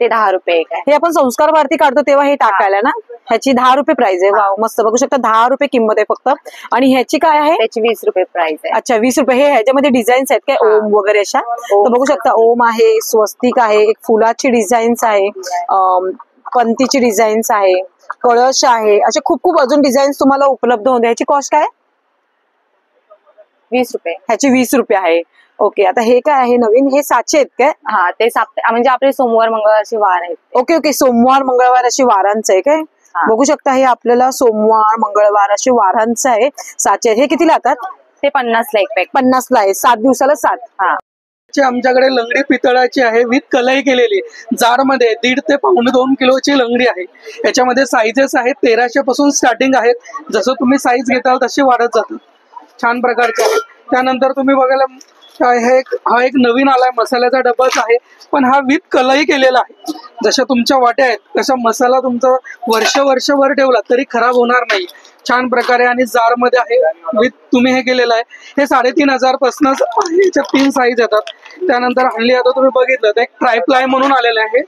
ते 10 रुपये एक आहे. हे आपण संस्कार भारती काढतो तेव्हा हे टाकायला ना, ह्याची 10 रुपये प्राइस आहे. वाव, मस्त. बघू शकता 10 रुपये किंमत आहे फक्त. आणि ह्याची काय आहे? त्याची 20 रुपये प्राइस आहे. अच्छा, 20 रुपये. हे ह्याच्यामध्ये डिझाईन्स आहेत काय, ओम वगैरे अशा? तर बघू शकता ओम आहे, स्वस्तिक आहे, एक फुलाची डिझाईन्स आहे, पंतीची डिझाईन्स आहे, कळश आहे, अशा खूप खूप अजून डिझाईन्स तुम्हाला उपलब्ध होते. ह्याची कॉस्ट काय? 20 रुपये. ह्याची 20 रुपये आहे. ओके, आता हे काय आहे नवीन? हे साचे आहेत काय? हा, ते म्हणजे आपले सोमवार मंगळवार असे वार आहेत. ओके ओके, सोमवार मंगळवार अशी वारांचं आहे काय? बघू शकता हे आपल्याला सोमवार मंगळवार अशी वारांचं आहे. साचे. हे किती लागतात? ते 50 ला एक पॅक. 50 ला आहे. 7 दिवसाला 7. हा, आमच्याकडे लंगडी पितळाची आहे विथ कलई केलेली. जार मध्ये 1.5 ते 2.25 किलोची लंगडी आहे. याच्यामध्ये साईजेस आहेत. 1300 पासून स्टार्टिंग आहेत. जसं तुम्ही साईज घेताल तशी वाढत जातात. छान प्रकारचे आहे. त्यानंतर तुम्ही बघायला हा एक नवीन आलाय मसाल्याचा डब्बाच आहे, पण हा विथ कलई केलेला आहे. जशा तुमच्या वाट्या आहेत तसा मसाला तुमचा वर्षभर ठेवला तरी खराब होणार नाही. छान प्रकारे आणि जार मध्ये आहे विथ तुम्ही हे केलेलं आहे. हे 3500 पासूनच याच्यात 3 साईज येतात. त्यानंतर हल्ली आता तुम्ही बघितलं तर एक ट्रायप्लाय म्हणून आलेलं आहे.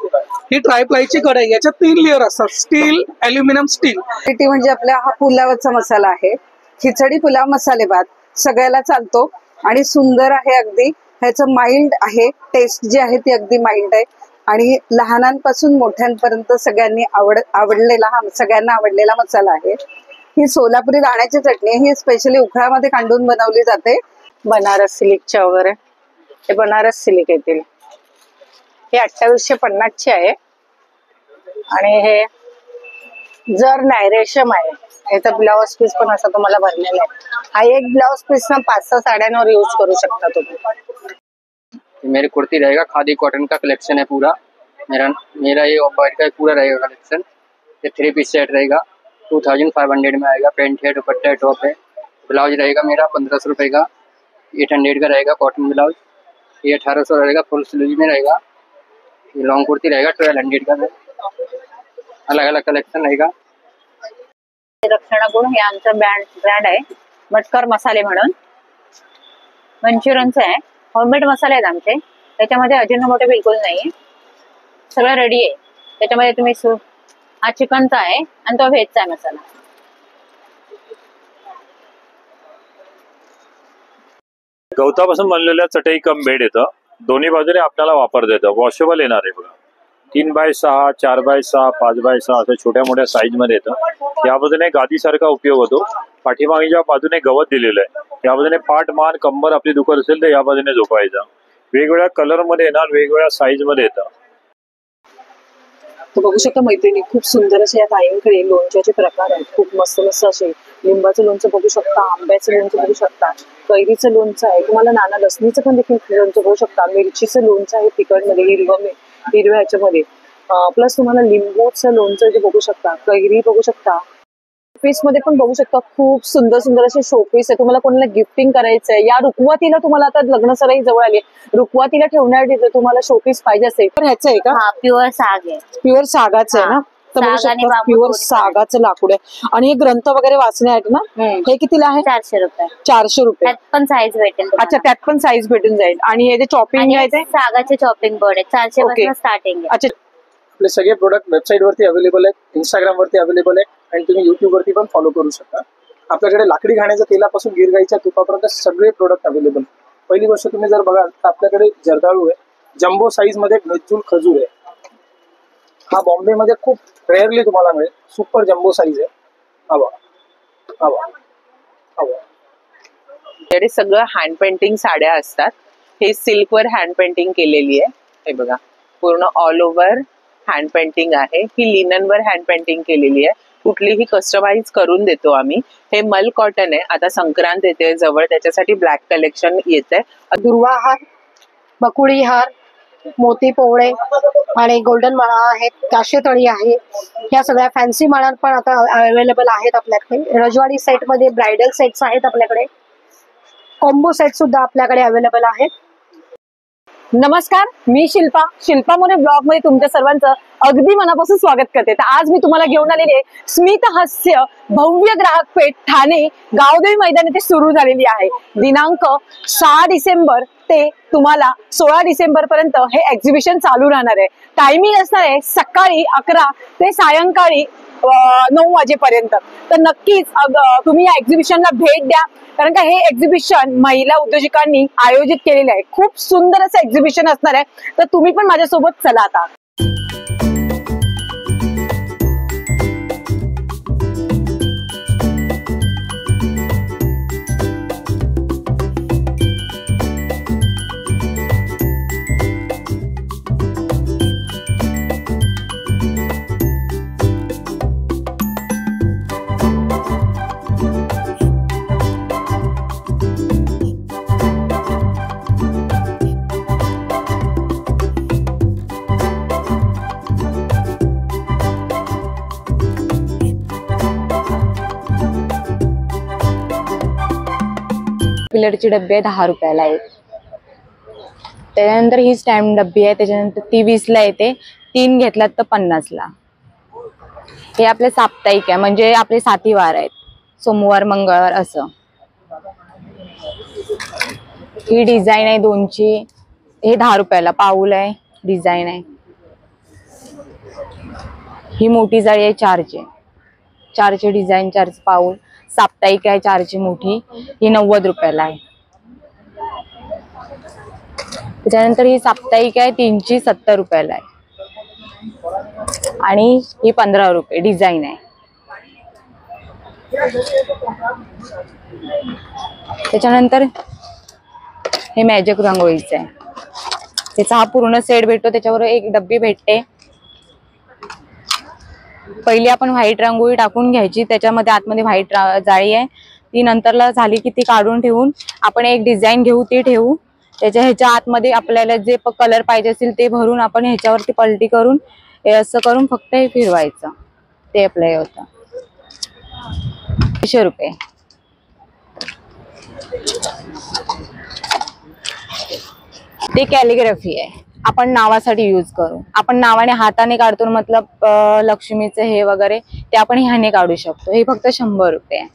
ही ट्रायप्लायची कढई, याच्यात 3 लेअर असतात, स्टील, अल्युमिनियम, स्टील. म्हणजे आपला हा पुलावचा मसाला आहे. खिचडी पुलाव मसाले भात सगळ्याला चालतो आणि सुंदर आहे अगदी. ह्याचं माइल्ड आहे, टेस्ट जी आहे ती अगदी माइल्ड आहे आणि लहानांपासून मोठ्यांपर्यंत सगळ्यांना आवडलेला मसाला आहे. ही सोलापुरी दाण्याची चटणी, ही स्पेशली उखळामध्ये कांडून बनवली जाते. बनारस सिल्कच्या वगैरे, हे बनारस सिल्क येतील. हे 2850 ची आहे आणि हे जर नाही रेशम आहे. याचा ब्लाउज पीस पण असा तुम्हाला भरलेला आहे. हा एक ब्लाउज पीस ना 5-6 साड्यांवर यूज करू शकता तुम्ही. मेरी कुर्ती रहेगा, खादी कॉटन का कलेक्शन है पूरा. मेरा ये ऑफ वाइट का पूरा रहेगा कलेक्शन. ये 3 पीस सेट रहेगा, 2500 में आएगा. पेंट है, दुपट्टा है, टॉप है. ब्लाउज रहेगा मेरा 1500 रुपए का. 800 का रहेगा कॉटन ब्लाउज. ये 1800 रहेगा, फुल स्लीव में रहेगा. ये लॉन्ग कुर्ती रहेगा 1200 का. अलग अलग कलेक्शन रहेगा. रक्षणागुण हे आमचा ब्रँड आहे, मटकर मसाले म्हणून. मंचुरियनचं आहे, होममेड मसाले आहेत आमचे. त्याच्यामध्ये अजिनोमोटो बिलकुल नाहीये, सगळं रेडी आहे. त्याच्यामध्ये तुम्ही हा चिकनचा आहे आणि तो व्हेजचा आहे मसाला. गवतापासून बनलेल्या चटई कम बेड येतं. दोन्ही बाजूने आपल्याला वापरता येतं. वॉशेबल येणार आहे बघा. 3x6, 4x6, 5x6 असे छोट्या मोठ्या साईज मध्ये येतं. या बाजूने गादीसारखा उपयोग होतो. पाठीमागच्या बाजूने गवत दिलेलं आहे. या बाजूने पाठ, मान, कंबर आपली दुखत असेल तर या बाजूने झोपायचं. वेगवेगळ्या कलर मध्ये येणार, वेगवेगळ्या साईज मध्ये येतं. तर बघू शकता मैत्रिणी, खूप सुंदर असे या ताईंकडे लोणच्याचे प्रकार आहेत. खूप मस्त मस्त असे लिंबाचं लोणचं बघू शकता, आंब्याचं लोणचं बघू शकता, कैरीचं लोणचं आहे, तुम्हाला नाना लसणीचं पण देखील लोणचं बघू शकता, मिरचीचं लोणचं आहे तिखटमध्ये, हिरव्या ह्याच्यामध्ये, प्लस तुम्हाला लिंबूचं लोणचं जे बघू शकता, कैरी बघू शकता. शोपीस मध्ये पण बघू शकता खूप सुंदर सुंदर असे शोपीस आहे. तुम्हाला कोणाला गिफ्टिंग करायचंय, या रुखवातीला तुम्हाला आता लग्न सराई जवळ आली, रुखवातीला ठेवण्यासाठी जर तुम्हाला शोपीस पाहिजे असेल तर ह्याचं आहे का? प्युअर साग आहे, प्युअर सागाचं आहे ना. तर बघू शकता प्युअर सागाचं लाकूड आहे. आणि हे ग्रंथ वगैरे वाचणे आहेत ना, हे कितीला आहे? 400 रुपये. 400 रुपये. त्यात पण साईज भेटेल. अच्छा, त्यात पण साईज भेटून जाईल. आणि हे जे चॉपिंग आहे ते सागाचे चॉपिंग बोर्ड आहे, 400 पासून स्टार्टिंग आहे. अच्छा, आपले सगळे प्रोडक्ट वेबसाईट वरती अवेलेबल आहेत, इंस्टाग्राम वरती अवेलेबल आहे आणि तुम्ही युट्यूब वरती पण फॉलो करू शकता. आपल्याकडे लाकडी घाण्याच्या तेलापासून गिरगाईच्या तुपापर्यंत सगळे प्रोडक्ट अवेलेबल. पहिली गोष्ट तुम्ही जर बघाल तर आपल्याकडे जर्दाळू आहे, जम्बो साईज मध्ये मेचूल खजूर आहे. हा बॉम्बे मध्ये खूप रेअरली तुम्हाला मिळेल, सुपर जम्बो साईज आहे. त्याकडे सगळं हँड पेंटिंग साड्या असतात. हे सिल्कवर हँड पेंटिंग केलेली आहे. हे बघा, पूर्ण ऑल ओव्हर हँड पेंटिंग आहे. ही लिननवर हँड पेंटिंग केलेली आहे. कुठलीही कस्टमाइज करून देतो आम्ही. हे मल कॉटन आहे. आता संक्रांत येते जवळ, त्याच्यासाठी ब्लॅक कलेक्शन येते. दुर्वा हार, बकुळी हार, मोती पोवळे आणि गोल्डन माळा आहेत, काशेतळी आहे. ह्या सगळ्या फॅन्सी माळा पण आता अवेलेबल आहेत आपल्याकडे. रजवाडी सेट मध्ये ब्रायडल सेट्स आहेत आपल्याकडे. कॉम्बो सेट सुद्धा आपल्याकडे अवेलेबल आहेत. नमस्कार, मी शिल्पा मोरे ब्लॉग मध्ये तुमच्या सर्वांचं अगदी मनापासून स्वागत करते. तर आज मी तुम्हाला घेऊन आलेली आहे स्मित हास्य भव्य ग्राहक पेठ ठाणे गावदेवी मैदान येथे सुरू झालेली आहे. दिनांक 6 डिसेंबर ते तुम्हाला 16 डिसेंबर पर्यंत हे एक्झिबिशन चालू राहणार आहे. टायमिंग असणार आहे सकाळी 11 ते सायंकाळी 9 वाजेपर्यंत. तर नक्कीच तुम्ही या एक्झिबिशनला भेट द्या, कारण का हे एक्झिबिशन महिला उद्योजकांनी आयोजित केलेले आहे. खूप सुंदर असं एक्झिबिशन असणार आहे. तर तुम्ही पण माझ्यासोबत चला आता. पिलरची डब्बी आहे 10 रुपयाला एक. त्याच्यानंतर ही स्टॅम्प डब्बी आहे, त्याच्यानंतर ती 20ला येते. 3 घेतलात तर 50ला. हे आपले साप्ताहिक आहे, म्हणजे आपले 7 वार आहेत, सोमवार मंगळवार असं. ही डिझाईन आहे 2ची, हे 10 रुपयाला पाऊल आहे, डिझाईन आहे. ही मोठी जाळी आहे 4ची डिझाईन, 4चं पाऊल. साप्ताहिक आहे 4ची मोठी, ही 90 रुपयाला आहे. त्याच्यानंतर ही साप्ताहिक आहे 3ची 70 रुपयाला आहे. आणि ही 15 रुपये डिझाईन आहे. त्याच्यानंतर हे मॅजिक रांगोळीचं आहे, त्याचा हा पूर्ण सेट भेटतो, त्याच्यावर एक डब्बी भेटते. पहिली आपण व्हाईट रांगोळी टाकून घ्यायची, त्याच्यामध्ये आतमध्ये व्हाईट जाळी आहे. ती नंतरला झाली की ती काढून ठेवून आपण एक डिझाईन घेऊ, ती ठेवू. ह्याच्या आतमध्ये आपल्याला जे कलर पाहिजे असेल ते भरून आपण ह्याच्यावरती पलटी करून हे असं करून फक्त हे फिरवायचं, ते अप्लाय होतं. 100 रुपये. ते कॅलिग्राफी आहे, आपण नावासाठी यूज करू. आपण नावाने हाताने काढतो, मतलब लक्ष्मीचं हे वगैरे, ते आपण ह्याने काढू शकतो. हे फक्त 100 रुपये आहे.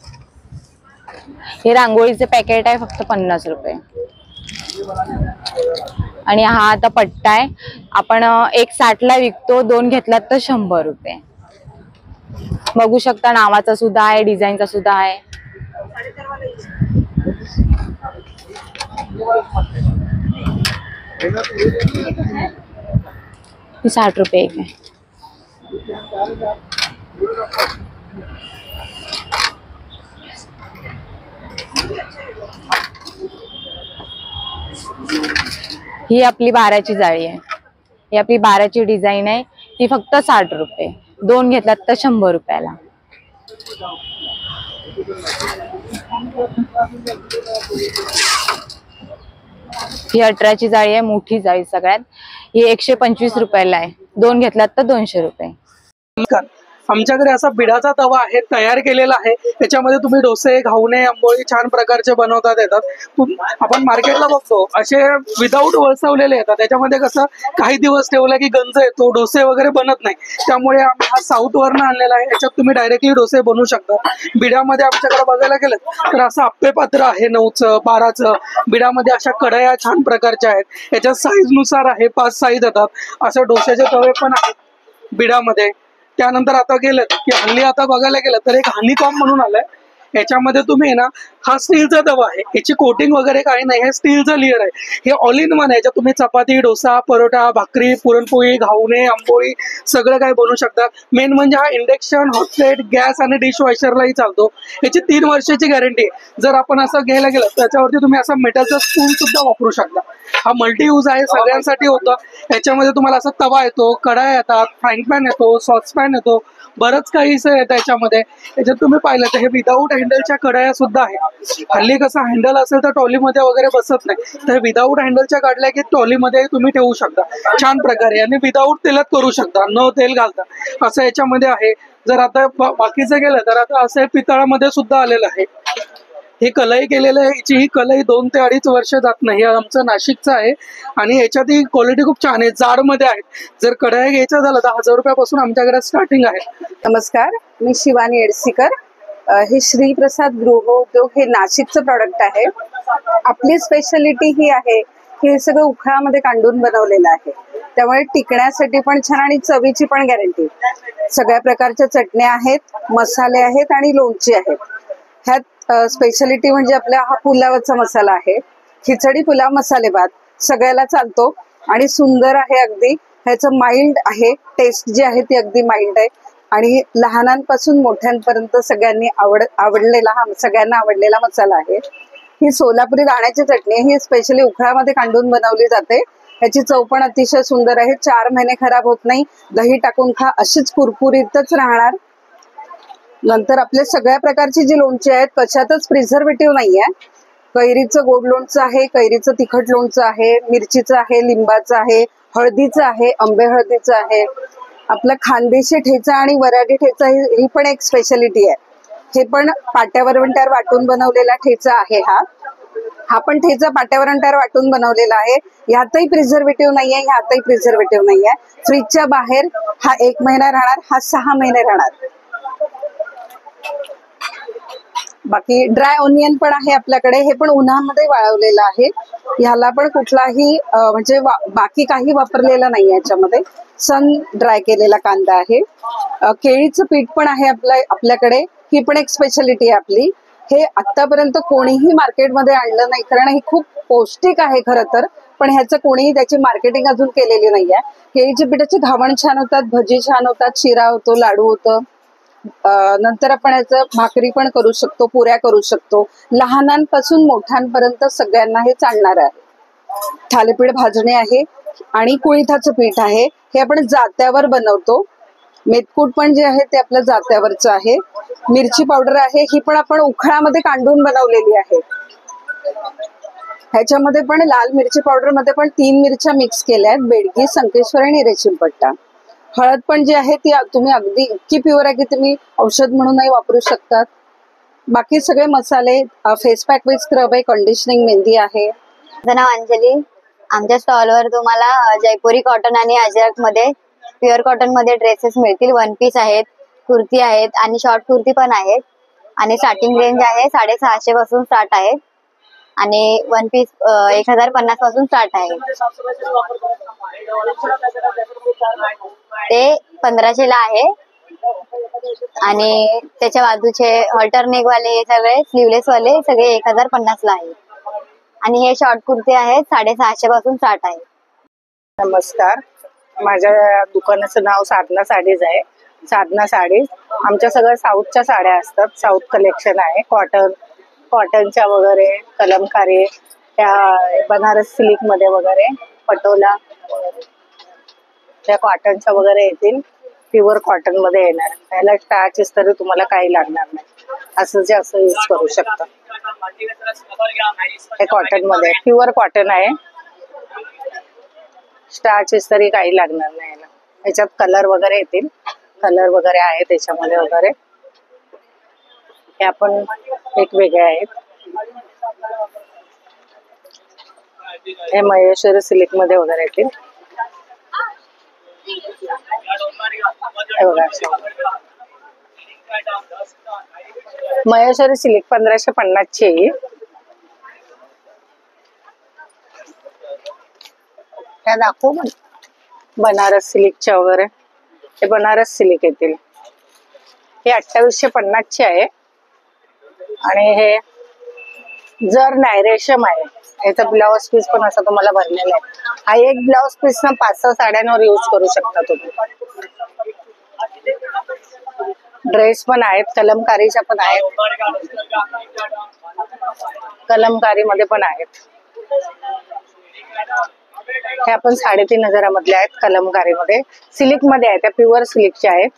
हे रांगोळीचे पॅकेट आहे, फक्त 50 रुपये. आणि हा आता पट्टा आहे, आपण एक 60ला विकतो, 2 घेतलात तर 100 रुपये. बघू शकता, नावाचा सुद्धा आहे, डिझाईनचा सुद्धा आहे. ही 60 रुपये एक आहे. ही आपली 12ची जाळी आहे, ही आपली 12ची डिझाईन आहे, ती फक्त 60 रुपये. 2 घेतलात तर 100 रुपयाला. ही 18ची जाळी आहे, मोठी जाळी सगळ्यात. ही 125 रुपयाला आहे, 2 घेतलात तर 200 रुपये. आमच्याकडे असा बिडाचा तवा आहे, तयार केलेला आहे. त्याच्यामध्ये तुम्ही डोसे, घावणे, आंबोळी छान प्रकारचे बनवतात येतात. आपण मार्केटला बघतो असे विदाऊट वळसवलेले येतात. त्याच्यामध्ये कसं काही दिवस ठेवलं की गंज येतो, डोसे वगैरे बनत नाही. त्यामुळे आम्ही हा साऊथ वरनं आणलेला आहे. याच्यात तुम्ही डायरेक्टली डोसे बनवू शकता. बिडामध्ये आमच्याकडे बघायला गेलं तर असं आप्पे पात्र आहे 9चं 12चं. बिडामध्ये अशा कढया छान प्रकारच्या आहेत. याच्यात साईज नुसार आहे, 5 साईज येतात. असे डोश्याचे तवे पण आहेत बिडामध्ये. त्यानंतर आता गेलं की हल्ली आता बघायला गेलं तर एक हनीकॉम म्हणून आलंय. याच्यामध्ये तुम्ही ना, हा स्टीलचा तवा आहे, याची कोटिंग वगैरे काही नाही, हे स्टीलचं लेअर आहे. हे ऑल इन वन आहे. याच्यात तुम्ही चपाती, डोसा, परोठा, भाकरी, पुरणपोळी, घावणे, आंबोळी सगळं काही बनवू शकता. मेन म्हणजे हा इंडक्शन, हॉटप्लेट, गॅस आणि डिश वॉशरलाही चालतो. याची 3 वर्षाची गॅरंटी आहे. जर आपण असं घ्यायला गेलं त्याच्यावरती तुम्ही असा मेटलचा स्पून सुद्धा वापरू शकता. हा मल्टी यूज आहे, सगळ्यांसाठी होतं. याच्यामध्ये तुम्हाला असा तवा येतो, कढाई येतात, फ्राईंग पॅन येतो, सॉसपॅन येतो, बरंच काही येतं याच्यामध्ये. याच्यात तुम्ही पाहिलं तर हे विदाऊट हँडलच्या कढाया सुद्धा आहे. हल्ली कसं हँडल असेल तर ट्रॉलीमध्ये वगैरे बसत नाही, तर विदाऊट हँडलच्या काढल्या की ट्रॉलीमध्ये तुम्ही ठेवू शकता छान प्रकारे. आणि विदाऊट तेलात करू शकता, न तेल घालता, असं याच्यामध्ये आहे. जर आता बाकीचं गेलं तर आता असं पितळामध्ये सुद्धा आलेलं आहे. हे कलई केलेलं आहे. याची ही कलई 2 ते 2.5 वर्ष जात नाही. आमचं नाशिकचं आहे आणि याच्यात ही क्वालिटी खूप छान आहे, जाडमध्ये आहेत. जर कढाई घ्यायचं झालं तर 1000 रुपयापासून आमच्याकडे स्टार्टिंग आहे. नमस्कार, मी शिवानी एडसीकर. हे श्रीप्रसाद गृहोद्योग हे नाशिकचं प्रॉडक्ट आहे. आपली स्पेशालिटी ही आहे की हे सगळं उखळामध्ये कांडून बनवलेलं आहे, त्यामुळे टिकण्यासाठी पण छान आणि चवीची पण गॅरंटी. सगळ्या प्रकारच्या चटण्या आहेत, मसाले आहेत आणि लोणची आहेत. ह्यात स्पेशालिटी म्हणजे आपला हा पुलावचा मसाला आहे. खिचडी पुलाव मसाले भात सगळ्याला चालतो आणि सुंदर आहे अगदी. ह्याचं माइल्ड आहे, टेस्ट जी आहे ती अगदी माइल्ड आहे आणि लहानांपासून मोठ्यांपर्यंत सगळ्यांना आवडलेला मसाला आहे. ही सोलापुरी दाण्याची चटणी ही स्पेशली उखळामध्ये कांडून बनवली जाते. ह्याची चव पण अतिशय सुंदर आहे. 4 महिने खराब होत नाही. दही टाकून खा, अशीच कुरकुरीतच राहणार. नंतर आपले सगळ्या प्रकारची जी लोणची आहेत कशातच प्रिझर्वेटिव्ह नाहीये. कैरीचं गोड लोणचं आहे, कैरीचं तिखट लोणचं आहे, मिरचीचं आहे, लिंबाचं आहे, हळदीचं आहे, आंबे हळदीचं आहे. आपलं खानदेशी ठेचा आणि वऱ्हाडी ठेचा ही पण एक स्पेशालिटी आहे. हे पण पाट्यावरवंट्यावर वाटून बनवलेला ठेचा आहे. हा पण ठेचा पाट्यावरवंट्यावर वाटून बनवलेला आहे. ह्यातही प्रिझर्वेटिव्ह नाहीये, ह्यातही प्रिझर्वेटिव्ह नाहीये. फ्रीजच्या बाहेर हा 1 महिना राहणार, हा 6 महिने राहणार. बाकी ड्राय ऑनियन पण आहे आपल्याकडे, हे पण उन्हामध्ये वाळवलेलं आहे. ह्याला पण कुठलाही म्हणजे बाकी काही वापरलेलं नाही याच्यामध्ये. सन ड्राय केलेला कांदा आहे. केळीचं पीठ पण आहे आपल्याकडे, ही पण एक स्पेशालिटी आहे आपली. हे आतापर्यंत कोणीही मार्केटमध्ये आणलं नाही, कारण हे खूप पौष्टिक आहे खरं तर, पण ह्याचं कोणीही त्याची मार्केटिंग अजून केलेली नाहीये. केळीच्या पिठाचे घावण छान होतात, भजी छान होतात, शिरा होतो, लाडू होतं. नंतर आपण याचं भाकरी पण करू शकतो, पुऱ्या करू शकतो. लहानांपासून मोठ्यांपर्यंत सगळ्यांना हे चालणार आहे. थालीपीठ भाजणे आहे आणि कुळिथाचं पीठ आहे, हे आपण जात्यावर बनवतो. मेथकूट पण जे आहे ते आपलं जात्यावरचं आहे. मिरची पावडर आहे, ही पण आपण उखळामध्ये कांडून बनवलेली आहे. ह्याच्यामध्ये पण लाल मिरची पावडर मध्ये पण 3 मिरच्या मिक्स केल्या आहेत, बेडगी, संकेश्वरी आणि रेशीम पट्टा. हळद पण जी आहे ती तुम्ही अगदी इतकी प्युअर आहे की तुम्ही औषध म्हणूनही वापरू शकतात. बाकी सगळे मसाले, फेस पॅक विथ स्क्रब आहे, कंडिशनिंग मेहंदी आहे. माझं नाव अंजली. आमच्या स्टॉलवर तुम्हाला जयपुरी कॉटन आणि अजरक मध्ये प्युअर कॉटन मध्ये ड्रेसेस मिळतील. 1 पीस आहेत, कुर्ती आहेत आणि शॉर्ट कुर्ती पण आहेत. आणि स्टार्टिंग रेंज आहे 650 पासून स्टार्ट आहे आणि 1 पीस 1050 पासून स्टार्ट आहे. ते 1500 ला आहे आणि त्याच्या बाजूचे अल्टरनेक वाले सगळे स्लीवलेस वाले सगळे 1050 ला आहे आणि हे शॉर्ट कुर्ते आहेत 650 पासून स्टार्ट आहे. नमस्कार, माझ्या दुकानाचं नाव साधना साडीज आहे. साधना साडीज आमच्या सगळ्या साऊथच्या साड्या असतात. साऊथ कलेक्शन आहे. कॉटनच्या वगैरे, कलमकारी, त्या बनारस सिल्क मध्ये वगैरे, पटोला वगैरे त्या कॉटनच्या वगैरे येतील. प्युअर कॉटन मध्ये येणार. त्याला स्टार्च तरी तुम्हाला काही लागणार नाही. असं यूज करू शकता. हे कॉटन मध्ये प्युअर कॉटन आहे. स्टार्च तरी काही लागणार नाही याला. याच्यात कलर वगैरे येतील, कलर वगैरे आहे त्याच्यामध्ये वगैरे. हे आपण वेगवेगळे आहेत. हे महेश्वरी सिल्क मध्ये वगैरे येतील. हे बघा, महेश्वरी सिल्क 1550 ची आहे. त्या दाखवू बनारस सिल्कच्या वगैरे. हे बनारस सिल्क येतील. हे 2850 ची आहे आणि हे जर नाही रेशम आहे. याचा ब्लाउज पीस पण असा तुम्हाला भरलेला आहे. हा एक ब्लाउज पीस ना 5-6 साड्यांवर यूज करू शकता तुम्ही. ड्रेस पण आहेत, कलमकारीच्या पण आहेत, कलमकारी मध्ये पण आहेत. हे आपण 3500 मधले आहेत. कलमकारी मध्ये सिल्क मध्ये आहेत, त्या प्युअर सिल्कच्या आहेत.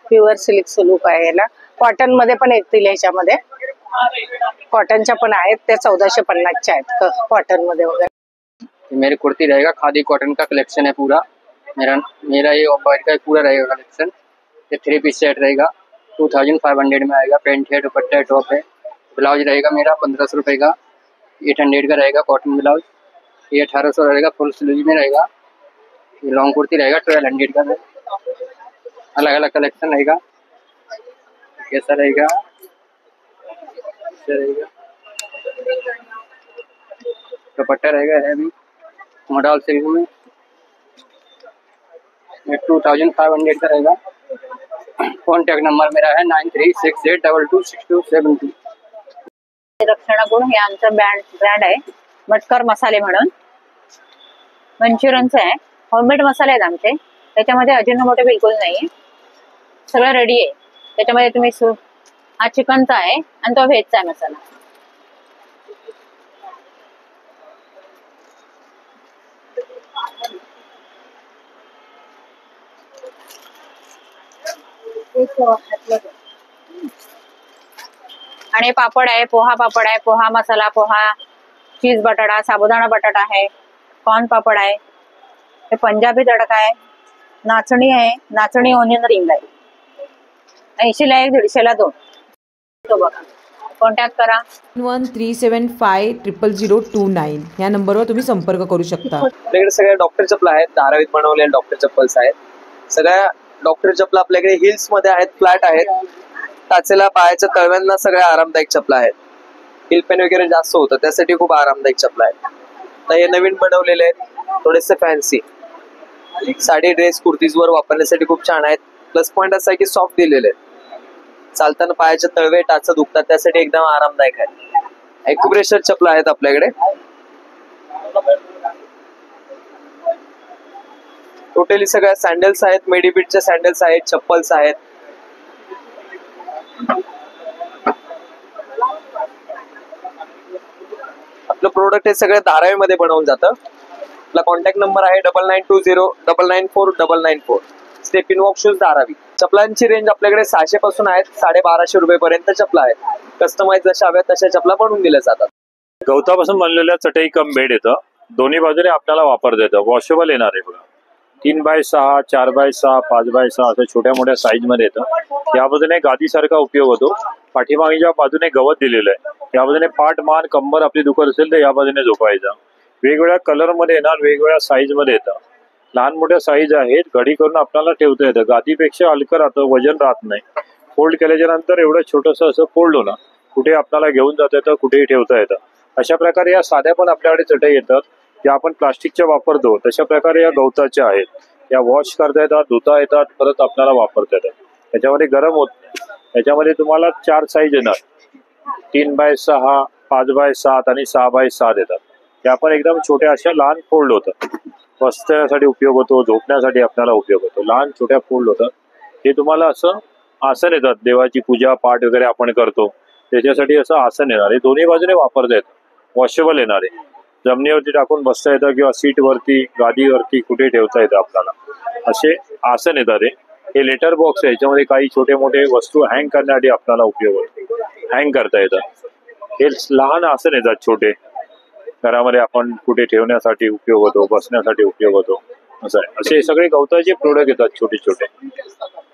प्युअर सिल्क सुलूक आहे याला. कॉटन मध्ये पण येतील ह्याच्यामध्ये. कॉटनच्या पण आहेत, त्या 1450 च्या आहेत कॉटन मध्ये वगैरे. मेरी कुर्ती रहेगा, खादी कॉटन का कलेक्शन है पूरा. मेरा ये ऑफ वाइट का पूरा रहेगा कलेक्शन. ये 3 पीस सेट रहेगा, 2500 में आएगा. पेंट है, दुपट्टा है, टॉप है. ब्लाउज रहेगा मेरा 1500 रुपए का. 800 का रहेगा कॉटन ब्लाउज. ये 1800 रहेगा, फुल स्लीव में रहेगा. ये लॉन्ग कुर्ती रहेगा 1200 का. अलग अलग कलेक्शन रहेगा. कैसा रहेगा, दुपट्टा रहेगा हैवी. मॉडल सिल्क में 2500 का रहेगा। कॉन्टैक्ट नंबर मेरा है 9368226272। रक्षणागुण हे आमचं ब्रँड आहे, मटकर मसाले म्हणून मंचुरियनचं आहे। होममेड मसाले आहेत आमचे, त्याच्यामध्ये अजिनोमोटो बिलकुल नाहीये, सगळं रेडी आहे। त्याच्यामध्ये तुम्ही हा चिकनचा आहे आणि तो व्हेजचा आहे मसाला। आणि पापड आहे, पोहा पापड आहे, पोहा मसाला, पोहा चीज बटाटा, साबुदाणा बटाटा आहे, कॉर्न पापड आहे, हे पंजाबी तडका आहे, नाचणी आहे, नाचणी ओनियन रिंग आहे। 80 ला 1, 150 ला 2। तो बघा, कॉन्टॅक्ट करा 13750029 या नंबरवर तुम्ही संपर्क करू शकता। आपल्याकडे सगळ्या डॉक्टर चपला आहेत, धारावीत बनवलेल्या डॉक्टर चप्पल्स आहेत। सगळ्या डॉक्टर चपला आपल्याकडे हिल्स मध्ये आहेत, फ्लॅट आहेत, टाचेला पायाच्या तळव्यांना सगळ्या आरामदायक चपला आहेत। हिल पेन वगैरे जास्त होतं त्यासाठी खूप आरामदायक चपला आहेत। तर हे नवीन बनवलेले आहेत, थोडेसे फॅन्सी साडी ड्रेस कुर्तीज वर वापरण्यासाठी खूप छान आहेत। प्लस पॉइंट असा आहे की सॉफ्ट दिलेले आहेत, चालताना पायाचे तळवे टाच दुखतात त्यासाठी एकदम आरामदायक आहे। ॲक्युप्रेशर चपला आहेत आपल्याकडे, टोटली सगळ्या सॅन्डल्स आहेत, मेडीबीटच्या सॅन्डल्स आहेत, चप्पल्स आहेत। आपलं प्रोडक्ट हे सगळं धारावीमध्ये बनवून जातं। आपला कॉन्टॅक्ट नंबर आहे 9920994994। Step in walk shoes Dharavi. चपलांची रेंज आपल्याकडे 600 पासून आहेत, 1250 रुपये पर्यंत चपला आहेत। कस्टमाइज जशा हव्या तशा चपला बनवून दिल्या जातात। गवतापासून बनलेल्या चटई कम बेड येतं, दोन्ही बाजूने आपल्याला वापरता येतं। वॉशेबल येणार आहे बघा, 3x6, 4x6, 5x6 अशा छोट्या मोठ्या साईज मध्ये येतं। या बाजूने गादीसारखा उपयोग होतो, पाठीमागच्या बाजूने गवत दिलेलं आहे, या बाजूने पाठ मान कंबर आपली दुखत असेल तर या बाजूने झोपायचं। वेगवेगळ्या कलर मध्ये येणार, वेगवेगळ्या साईज मध्ये येतं, लहान मोठ्या साईज आहेत, घडी करून आपल्याला ठेवता येतं। गादीपेक्षा हलकं राहतं, वजन राहत नाही। फोल्ड केल्याच्या नंतर एवढं छोटंसं असं फोल्ड होणार, कुठे आपल्याला घेऊन जाता येतं, कुठेही ठेवता येतं। अशा प्रकारे या साध्या पण आपल्याकडे चटई येतात, ज्या आपण प्लास्टिकच्या वापरतो तशा प्रकारे या गवताच्या आहेत। या वॉश करता येतात, धुता येतात, परत आपल्याला वापरता येतात। त्याच्यामध्ये गरम होत नाही। त्याच्यामध्ये तुम्हाला 4 साईज येणार, 3x6, 5x7 आणि 6x7 येतात। त्या पण एकदम छोट्या अशा लहान फोल्ड होतात, बसण्यासाठी उपयोग होतो, झोपण्यासाठी आपल्याला उपयोग होतो, लहान छोट्या फोल्ड होतात। हे तुम्हाला असं आसन येतात, देवाची पूजा पाठ वगैरे आपण करतो त्याच्यासाठी असं आसन येणार। हे दोन्ही बाजूने वापरता येतं, वॉशेबल येणार आहे, जमिनीवरती टाकून बसता येतं किंवा सीट वरती, गादीवरती कुठे ठेवता येतं आपल्याला। असे आसन येतात। हे लेटर बॉक्स आहे, याच्यामध्ये काही छोटे मोठे वस्तू हँग करण्यासाठी आपल्याला उपयोग होतो, हँग करता येतं। हे लहान आसन येतात छोटे, घरामध्ये आपण कुठे ठेवण्यासाठी उपयोग होतो, बसण्यासाठी उपयोग होतो, असं आहे। असे सगळे गवताचे प्रोडक्ट येतात छोटे छोटे।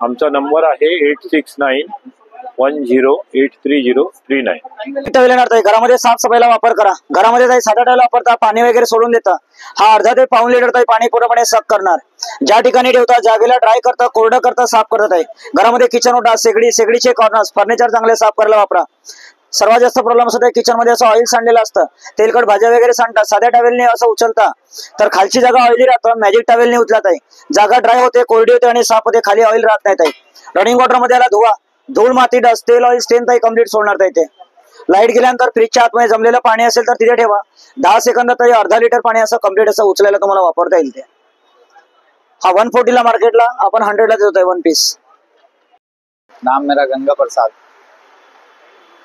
आमचा नंबर आहे 8691083039। घरामध्ये साफसफाईला वापर करा, घरामध्ये काही साधा टायला वापरता, पाणी वगैरे सोडून देता, हा अर्धा ते पाऊण लिटर काही पाणी पूर्णपणे साफ करणार। ज्या ठिकाणी ठेवता जागेला ड्राय करता, कोरडं करता, साफ करत आहे। घरामध्ये किचन ओटा, शेगडीचे कॉर्नर्स, फर्निचर चांगले साफ करायला वापरा। सर्वात जास्त प्रॉब्लेम असतो किचन मध्ये असं ऑइल सांडलेलं असतं, तेलकट भाज्या वगैरे सांडतात, साध्या टॅवेलने असं उचलता तर खालची जागा ऑइली राहतं, मॅजिक टॅवेलने उचलत आहे, जागा ड्राय होते, कोरडी होते आणि साफ होते, खाली ऑइल राहत नाही। रनिंग वॉटर मध्ये याला धुवा, धूळ माती डस्ट तेल ऑइल स्टेन ताई कम्प्लीट सोडणार इथे। लाईट गेल्यानंतर फ्रीजच्या आतमध्ये जमलेलं पाणी असेल तर तिथे ठेवा, 10 सेकंदात तरी अर्धा लिटर पाणी असं कम्प्लीट असं उचलायला तुम्हाला वापरता येईल। ते हा 140 ला मार्केटला, आपण 100 ला देतोय 1 पीस। नाम मेरा गंगा प्रसाद,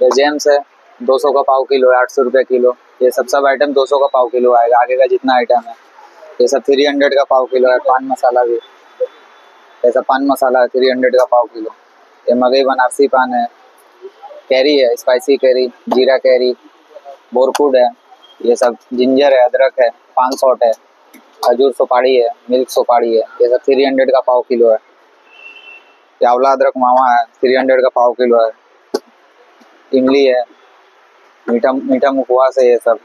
ये जेम्स है, 200 का पाव किलो है, 800 रुपये किलो। ये सब आइटम 200 का पाव किलो आएगा, आगे का जितना आइटम है। ये सब 300 का पाव किलो है। पान मसाला भी, ऐसा पान मसाला है 300 का पाव किलो। ये मगई बनारसी पान है, कैरी है, स्पाइसी कैरी, जीरा कैरी, बोरकुड है, ये सब जिंजर है, अदरक है, पान सॉट है, खजूर सुपारी है, मिल्क सुपारी है। ये सब 300 का पाव किलो है। आंवला अदरक मावा है, 300 का पाव किलो है। इमली है, मीठा मुखवास है, ये सब।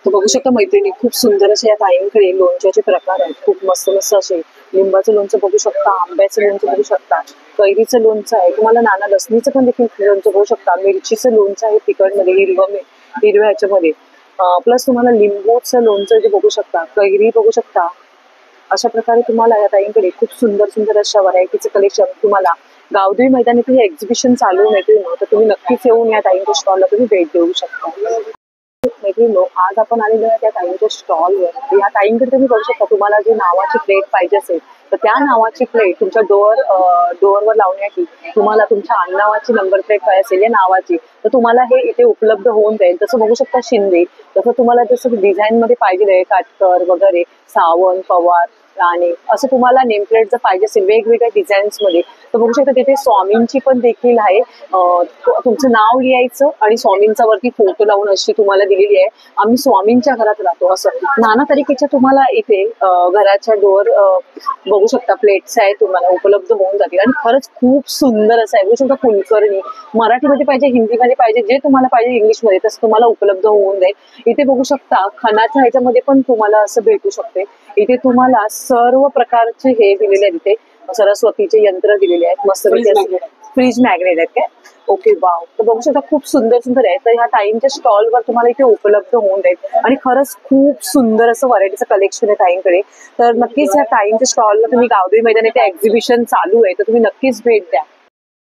तो बघू शकता मैत्रिणी, खूप सुंदर असे या ताईंकडे लोणच्याचे प्रकार आहेत, खूप मस्त मस्त असे। लिंबाचं लोणचं बघू शकता, आंब्याचं लोणचं बघू शकता, कैरीचं लोणचं आहे, तुम्हाला नाना लसणीचं पण देखील लोणचं बघू शकता, मिरचीचं लोणचं आहे तिखट मध्ये, हिरव्या ह्याच्यामध्ये, प्लस तुम्हाला लिंबूचं लोणचं जे बघू शकता, कैरी बघू शकता. अशा प्रकारे तुम्हाला या ताईंकडे खूप सुंदर सुंदर अशा व्हरायटीचं कलेक्शन तुम्हाला गावदेवी मैदानात हे एक्झिबिशन चालू मैत्रिणी, तर तुम्ही नक्कीच येऊन या ताईंच्या स्टॉलला तुम्ही भेट देऊ शकता. मैत्रिणी, आज आपण आलेलो आहे त्या ताईंच्या स्टॉलवर. या ताईंकडे तुम्ही बघू शकता, तुम्हाला जे नावाची प्लेट पाहिजे असेल तर त्या नावाची प्लेट तुमच्या डोअरवर लावण्याची, तुम्हाला तुमच्या आडनावाची नंबर प्लेट पाहिजे असेल या नावाची, तर तुम्हाला हे इथे उपलब्ध होऊन जाईल. तसं बघू शकता शिंदे, तसं तुम्हाला जसं डिझाईन मध्ये पाहिजे आहे काटकर वगैरे, सावंत, पवार, राणे, असं तुम्हाला नेम प्लेट जर पाहिजे असेल वेगवेगळ्या डिझाईन्स मध्ये, तर बघू शकता तिथे स्वामींची पण देखील आहे. तुमचं नाव लिहायचं आणि स्वामींचा वरती फोटो लावून अशी तुम्हाला दिलेली आहे, आम्ही स्वामींच्या घरात राहतो, असं नाना तरीकेच्या तुम्हाला इथे घराच्या डोअर बघू शकता प्लेट्स आहे तुम्हाला उपलब्ध होऊन जातील. आणि खरंच खूप सुंदर असं आहे. बघू शकता कुलकर्णी, मराठीमध्ये पाहिजे, हिंदीमध्ये पाहिजे, जे तुम्हाला पाहिजे इंग्लिशमध्ये तसं तुम्हाला उपलब्ध होऊन जाईल. इथे बघू शकता खणाच्या ह्याच्यामध्ये पण तुम्हाला असं भेटू शकते. इथे तुम्हाला सर्व प्रकारचे हे दिलेले आहेत, इथे सरस्वतीचे यंत्र दिलेले आहेत, मस्त फ्रीज मॅग्नेट आहेत काय. Okay, wow. तर बघू शकता खूप सुंदर सुंदर आहे. तर ह्या ताईंच्या स्टॉलवर तुम्हाला इथे उपलब्ध होऊन जाईल. आणि खरंच खूप सुंदर असं व्हरायटीचं कलेक्शन आहे ताईंकडे. तर नक्कीच ह्या ताईंच्या स्टॉलला तुम्ही गावदेवी मैदान इथे एक्झिबिशन चालू आहे, तर तुम्ही नक्कीच भेट द्या.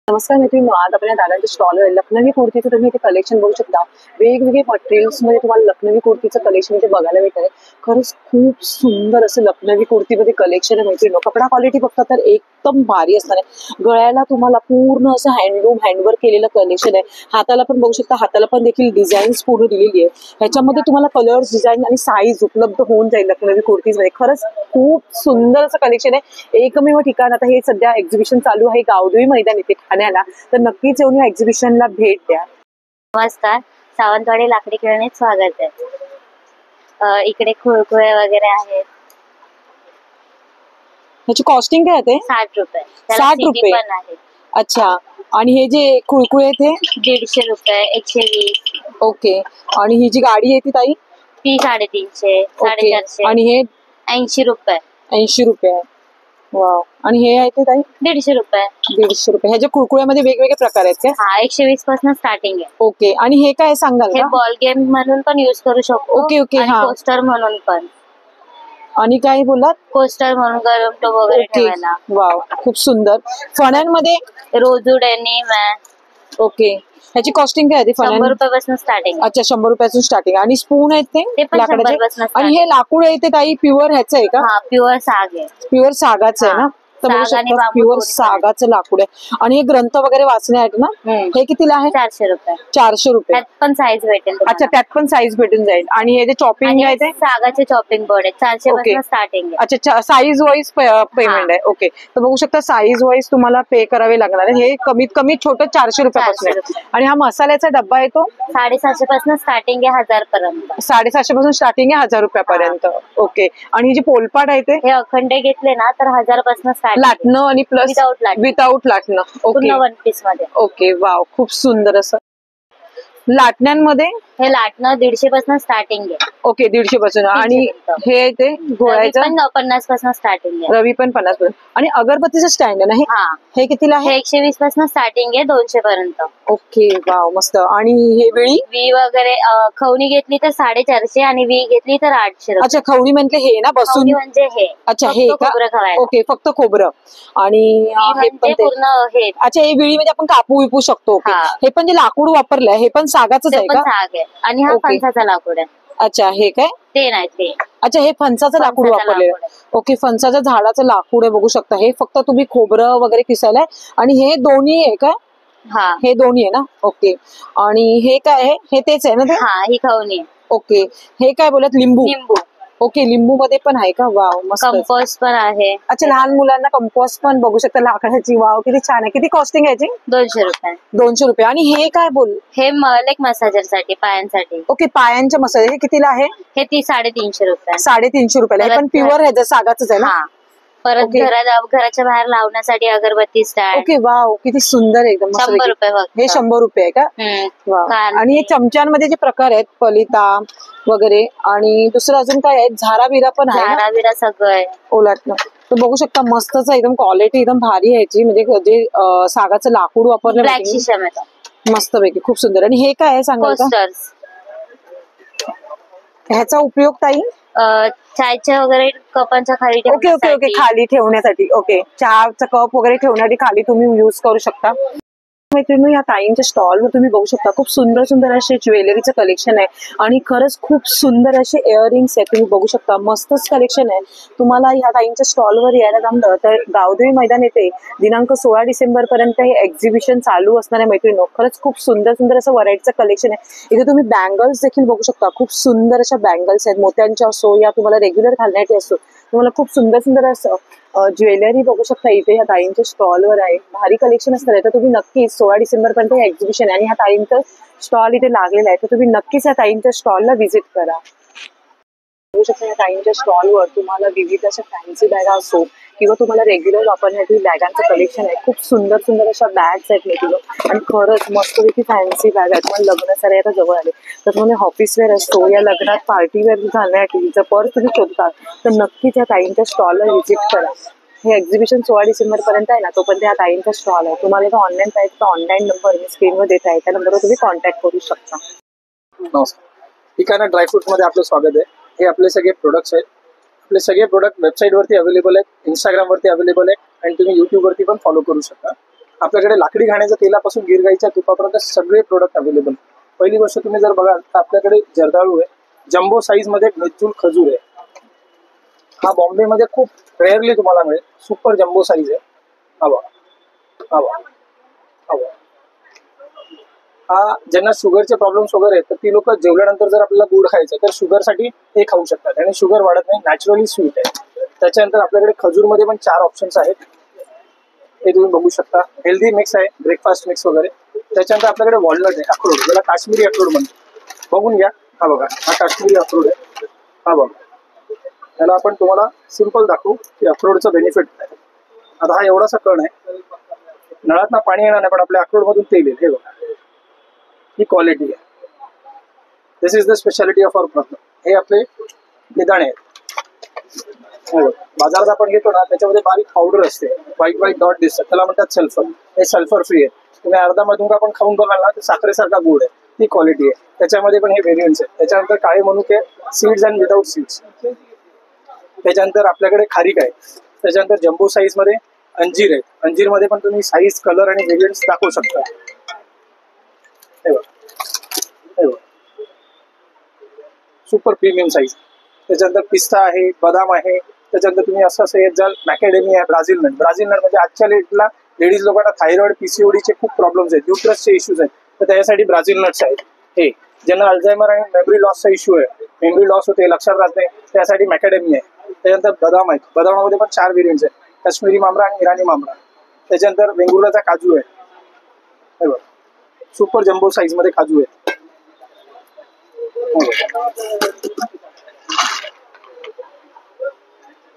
नमस्कार मैत्रिणी, आज आपण या दादांच्या स्टॉलवर लखनवी कुर्तीचं तुम्ही इथे कलेक्शन बघू शकता. वेगवेगळे मटेरियल्स मध्ये तुम्हाला लखनवी कुर्तीचं कलेक्शन इथे बघायला भेटत आहे. खरंच खूप सुंदर असं लखनवी कुर्तीमध्ये कलेक्शन आहे मैत्रिणी. कपडा क्वालिटी बघता तर एकदम भारी असणार आहे. गळ्याला तुम्हाला पूर्ण असं हँडलूम हँडवर्क केलेलं कलेक्शन आहे. हाताला पण बघू शकता, हाताला पण देखील डिझाईन्स पूर्ण दिलेली आहे. ह्याच्यामध्ये तुम्हाला कलर्स, डिझाईन आणि साईज उपलब्ध होऊन जाईल लखनवी कुर्तीमध्ये. खरंच खूप सुंदर असं कलेक्शन आहे. एकमेव ठिकाण आता हे सध्या एक्झिबिशन चालू आहे गावदेवी मैदान इथे ठाण्याला, तर नक्कीच येऊन या एक्झिबिशनला भेट द्या. नमस्कार, सावंतवाडी लाकडी खेळण्यात स्वागत आहे. इकडे खुळखुळे वगैरे आहेत. ह्याची कॉस्टिंग काय आहे? 60 रुपये. 60 रुपये पण आहे. अच्छा. आणि हे जे कुळकुळे ते 150 रुपये, 120. ओके. आणि ही जी गाडी आहे ती ताई ती 350, 450. आणि हे 80 रुपये. 80 रुपये. वाव. आणि हे आहे ते ताई 150 रुपये. 150 रुपये. ह्याच्या कुळकुळ्यामध्ये वेगवेगळे प्रकार आहेत का? हा, 120 पासून स्टार्टिंग आहे. ओके. आणि हे काय सांगाल हे का? बॉल गेम म्हणून पण युज करू शकतो. Okay, okay. हा. कोस्टर म्हणून पण. आणि काय बोललात? कोस्टर म्हणून गरम टोप वगैरे ठेवायला. वाव, खूप सुंदर. फण्यांमध्ये रोजू डेनिम आहे. ओके. ह्याची कॉस्टिंग काय आहे? 100 रुपयापासून स्टार्टिंग. अच्छा, 100 रुपयापासून स्टार्टिंग. आणि स्पून आहेत ते पण 100 लाकडाचे. पासून आणि हे लाकूड आहे ते ताई प्युअर ह्याचं आहे का? हा, प्युअर साग आहे. प्युअर सागाचं आहे ना? प्युअर सागाचं लाकूड आहे. आणि हे ग्रंथ वगैरे वाचणे आहेत ना, हे कितीला आहे? 400 रुपये. 400 रुपये. त्यात पण साईज भेटेल. अच्छा, त्यात पण साईज भेटून जाईल. आणि हे जे चॉपिंग आहे ते सागाचे चॉपिंग बोर्ड आहे. 400 पासून स्टार्टिंग आहे. अच्छा, साईज वाईज पेमेंट आहे. ओके. तर बघू शकता साईज वाईज तुम्हाला पे करावे लागणार आहे. हे कमीत कमी छोटं 400 रुपयापासून आहे. आणि हा मसाल्याचा डब्बा आहे तो 750 पासून स्टार्टिंग आहे 1000 पर्यंत. 750 पासून स्टार्टिंग आहे 1000 रुपयापर्यंत. ओके. आणि ही जी पोलपाट आहे ते अखंड घेतले ना तर 1000 पासून स्टार्टिंग. लाटणं आणि प्लस विदाउट लाटणं. ओके. वन पीस मध्ये. ओके. वाव, खूप सुंदर असं. लाटण्यांमध्ये हे लाटणं 150 पासून स्टार्टिंग आहे. ओके, 150 पासून. आणि हे ते गोळ्याचं 50 पासून स्टार्टिंग आहे. रवी पण 50 पासून. आणि अगरबत्तीचं स्टँड आहे ना हे कितीला आहे? 120 पासून स्टार्टिंग आहे 200 पर्यंत. ओके. वाव, मस्त. आणि हे वी वगैरे खवणी घेतली तर 450 आणि वी घेतली तर 800. अच्छा, खवणी म्हणजे हे ना बसून म्हणजे हे. अच्छा, हे का? ओके, फक्त खोबरं. आणि हे पण पूर्ण हे. अच्छा, हे विळी म्हणजे आपण कापू विपू शकतो. हे पण जे लाकूड वापरलंय हे पण सागाचंच आहे का? साग आहे. आणि हा फणसाचा लाकूड आहे. अच्छा, हे काय? ते नाही ते. अच्छा, हे फणसाचं लाकूड वापरलेलं. ओके, फणसाच्या झाडाचं लाकूड आहे बघू शकता. हे फक्त तुम्ही खोबरं वगैरे किसायला आहे. आणि हे दोन्ही आहे काय? हा, हे दोन्ही आहे ना. ओके. आणि हे काय आहे? हे तेच आहे ना ते? हा, ही खवणी आहे. ओके. हे काय बोलत? लिंबू. ओके, लिंबू मध्ये पण आहे का? वाव, मस्त. कंपोस्ट पण आहे. अच्छा, लहान मुलांना कंपोस्ट पण बघू शकता लाकडाची. वाव, किती छान आहे. किती कॉस्टिंग आहे याची? 200 रुपये. 200 रुपये. आणि हे काय बोल? हे लेग मसाजर साठी, पायांसाठी. Okay, पायांच्या massage. हे कितीला आहे? हे 350 रुपये. 350 रुपयाला. हे पण प्युअर आहे, सागाचंच आहे ना? परत घराच्या बाहेर लावण्यासाठी अगरबत्ती स्टँड. ओके. वाव, किती सुंदर एकदम. 100 रुपये फक्त. हे 100 रुपये आहे का? वाव. आणि हे चमच्यांमध्ये जे प्रकार आहेत पलिता वगैरे आणि दुसरं अजून काय आहे? झारा बिरा पण आहे. झारा बिरा सगळं आहे. ओलाटणं. तर बघू शकता मस्तच एकदम क्वालिटी एकदम भारी आहे याची. म्हणजे जे सागाचं लाकूड वापरलं ब्लॅक शिशम आहे मस्त पैकी. खूप सुंदर. आणि हे काय आहे सांगा? ह्याचा उपयोग ताई चायच्या वगैरे कपांच्या खाली ओके ओके ओके खाली ठेवण्यासाठी ओके चहाचा कप वगैरे ठेवण्यासाठी खाली तुम्ही युज करू शकता. मैत्रिणी या ताईंच्या स्टॉलवर तुम्ही बघू शकता खूप सुंदर सुंदर असे ज्वेलरीचं कलेक्शन आहे आणि खरंच खूप सुंदर असे इयरिंग्स आहेत तुम्ही बघू शकता. मस्तच कलेक्शन आहे. तुम्हाला ह्या ताईंच्या स्टॉलवर यायला जमलं तर गावदेवी मैदान येथे दिनांक 16 डिसेंबर पर्यंत हे एक्झिबिशन चालू असणार आहे. मैत्रिणी खरंच खूप सुंदर सुंदर असं व्हरायटीचं कलेक्शन आहे. इथे तुम्ही बँगल्स देखील बघू शकता. खूप सुंदर अशा बँगल्स आहेत मोत्यांच्या असो या तुम्हाला रेग्युलर घालण्याची असो तुम्हाला खूप सुंदर सुंदर असं ज्वेलरी बघू शकता. इथे ह्या ताईंच्या स्टॉलवर आहे. भारी कलेक्शन असणार आहे तर तुम्ही नक्कीच 16 डिसेंबर पर्यंत हे एक्झिबिशन आहे आणि ह्या ताईंचं स्टॉल इथे लागलेला आहे तर तुम्ही नक्कीच या ताईंच्या स्टॉलला व्हिजिट करा. बघू शकता या ताईंच्या स्टॉलवर तुम्हाला विविध अशा फॅन्सी बॅगा असो किंवा तुम्हाला रेग्युलर वापरण्यासाठी बॅगांचं कलेक्शन आहे. खूप सुंदर सुंदर अशा बॅग्स आहेत मेकिंग आणि खरंच मस्तपैकी फॅन्सी बॅग आहेत. पण लग्न सारे आता जवळ आले तर तुम्हाला ऑफिस वेअर असतो या लग्नात पार्टी वेअर घालण्यासाठी जर पर्स तुम्ही शोधता तर नक्कीच या ताईंच्या स्टॉलला व्हिजिट करा. हे एक्झिबिशन 16 डिसेंबर पर्यंत आहे ना तोपर्यंत ह्या ताईंचा स्टॉल आहे. तुम्हाला जर ऑनलाईन पाहिजे तर ऑनलाईन नंबर मी स्क्रीनवर देत आहे त्या नंबरवर तुम्ही कॉन्टॅक्ट करू शकता. नमस्कार. ठिकाणा ड्रायफ्रूट मध्ये आपलं स्वागत आहे. हे आपले सगळे प्रोडक्ट्स आहेत. आपले सगळे प्रोडक्ट वेबसाईटवरती अवेलेबल आहेत, इंस्टाग्रामवरती अवेलेबल आहे आणि तुम्ही युट्यूबवरती पण फॉलो करू शकता. आपल्याकडे लाकडी घाण्याच्या तेलापासून गिरगाईच्या तुपापर्यंत सगळे प्रोडक्ट अवेलेबल. पहिली गोष्ट तुम्ही जर बघाल तर आपल्याकडे जर्दाळू आहे, जम्बो साईज मध्ये मेचूल खजूर आहे. हा बॉम्बे मध्ये खूप रेअरली तुम्हाला मिळेल. सुपर जम्बो साईज आहे. हा ज्यांना शुगरचे प्रॉब्लेम्स वगैरे आहेत तर ती लोक जेवल्यानंतर जर आपल्याला गुड खायचं तर शुगरसाठी हे खाऊ शकतात आणि शुगर वाढत नाही, नॅचरली स्वीट आहे. त्याच्यानंतर आपल्याकडे खजूरमध्ये पण 4 ऑप्शन्स आहेत. हे तुम्ही बघू शकता. हेल्दी मिक्स आहे, ब्रेकफास्ट मिक्स वगैरे. त्याच्यानंतर आपल्याकडे वॉलनट आहे, अक्रोड, ज्याला काश्मीरी अक्रोड म्हणतो. बघून घ्या. हा बघा, हा काश्मीरी अक्रोड आहे. हा बघा, त्याला आपण तुम्हाला सिंपल दाखवू की अक्रोडचं बेनिफिट आहे. आता हा एवढासा कण आहे, नळात पाणी येणार नाही पण आपल्या अक्रोड मधून तेल येईल. हे बघा, ही क्वालिटी आहे. This is the speciality of our product. हे आपले बेदाणे आहेत. बाजारात आपण घेतो ना त्याच्यामध्ये बारीक पावडर असते, व्हाईट व्हाईट डॉट दिसतात, त्याला म्हणतात सल्फर. हे सल्फर फ्री आहे. तुम्ही अर्धा मधुंगा पण खाऊन बघाल ना तर साखरेसारखा गोड आहे. ती क्वालिटी आहे. त्याच्यामध्ये पण हे व्हेरियंट्स आहेत. त्याच्यानंतर काळे मनुके, सीड्स अँड विदाउट सीड्स. त्याच्यानंतर आपल्याकडे खारीक आहे. त्याच्यानंतर जम्बो साईज मध्ये अंजीर आहे. अंजीर मध्ये पण तुम्ही साईज, कलर आणि व्हेरियंट्स दाखवू शकता. Super premium size. त्याच्यानंतर पिस्ता आहे, बदाम आहे. त्याच्यानंतर तुम्ही असं येत जाल मॅकेडेमी आहे, ब्राझील नट. ब्राझील नट म्हणजे आजच्या डेटला लेडीज लोकांना थायरॉइड, पीसीओडीचे खूप प्रॉब्लेम्स आहेत, यूट्रसचे इश्यूज आहेत, तर त्याच्यासाठी ब्राझील नट्स आहेत. हे ज्यांना अल्झायमर आणि मेमरी लॉसचा इश्यू आहे, मेमरी लॉस होते, लक्षात राहत नाही, त्यासाठी मॅकेडेमी आहे. त्याच्यानंतर बदाम आहेत. बदामामध्ये पण 4 व्हेरियंट्स आहेत, काश्मीरी मामरा आणि इराणी मामरा. त्याच्यानंतर वेंगुर्लाचा काजू आहे. हे बघा, सुपर जम्बो साईज मध्ये काजू आहे.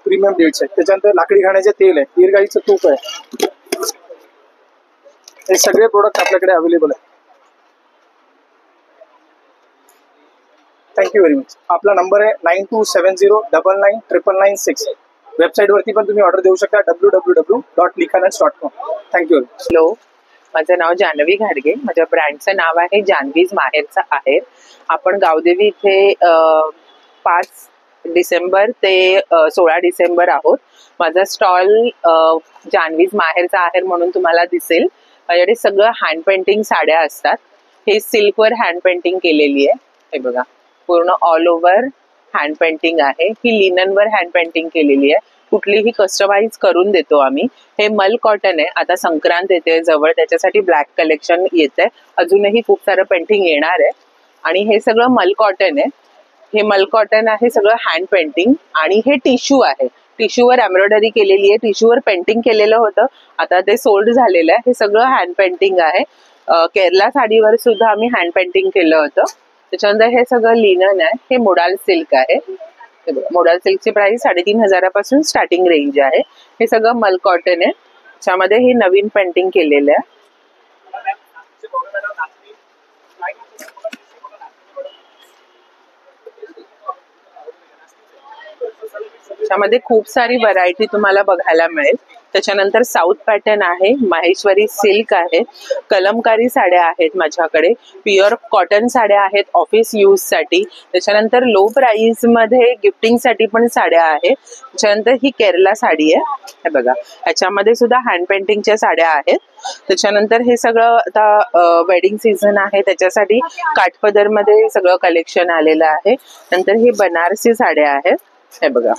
प्रीमियम डेट्स आहेत. त्याच्यानंतर लाकडी घाण्याचे तेल आहे, गिरगाईचं तूप आहे. हे सगळे प्रोडक्ट आपल्याकडे अवेलेबल आहे. Thank you very much. आपला नंबर आहे 9270999996. वेबसाईट वरती पण तुम्ही ऑर्डर देऊ शकता, www.likanats.com. थँक्यू. हॅलो, माझं नाव जानवी घाडगे. माझ्या ब्रँडचं नाव आहे जानवीज माहेरचा आहेर. आपण गावदेवी इथे 5 डिसेंबर ते 16 डिसेंबर आहोत. माझा स्टॉल जानवीज माहेरचा आहेर म्हणून तुम्हाला दिसेल. माझ्याकडे सगळं हँड पेंटिंग साड्या असतात. हे सिल्कवर हँड पेंटिंग केलेली आहे. हे बघा, पूर्ण ऑल ओव्हर हँड पेंटिंग आहे. ही लिननवर हँड पेंटिंग केलेली आहे. कुठलीही कस्टमाइज करून देतो आम्ही. हे मल कॉटन आहे. आता संक्रांत येते जवळ, त्याच्यासाठी ब्लॅक कलेक्शन येते. अजूनही खूप सारं पेंटिंग येणार आहे. आणि हे सगळं मल कॉटन आहे. हे मल कॉटन आहे सगळं हँड पेंटिंग. आणि हे टिश्यू आहे. टिश्यूवर एम्ब्रॉयडरी केलेली आहे. टिश्यूवर पेंटिंग केलेलं होतं, आता ते सोल्ड झालेलं आहे. हे सगळं हँड पेंटिंग आहे. केरला साडीवर सुद्धा आम्ही हँड पेंटिंग केलं होतं. त्याच्यानंतर हे सगळं लिनन आहे. हे मोडाल सिल्क आहे. मोडाल सिल्कची प्राइस 3500 पासून स्टार्टिंग रेंज आहे. हे सगळं मल कॉटन आहे. त्याच्यामध्ये हे नवीन पेंटिंग केलेलं आहे. त्यामध्ये खूप सारी व्हरायटी तुम्हाला बघायला मिळेल. त्याच्यानंतर साऊथ पॅटर्न आहे, माहेश्वरी सिल्क आहे, कलमकारी साड्या आहेत माझ्याकडे, प्युअर कॉटन साड्या आहेत ऑफिस यूज साठी. त्याच्यानंतर लो प्राइस मध्ये गिफ्टिंग साठी पण साड्या आहेत. त्याच्यानंतर ही केरला साडी आहे, हे बघा, ह्याच्यामध्ये सुद्धा हँड पेंटिंगच्या साड्या आहेत. त्याच्यानंतर हे सगळं आता वेडिंग सीझन आहे त्याच्यासाठी काठपदर मध्ये सगळं कलेक्शन आलेलं आहे. नंतर ही बनारसी साड्या आहेत, हे बघा.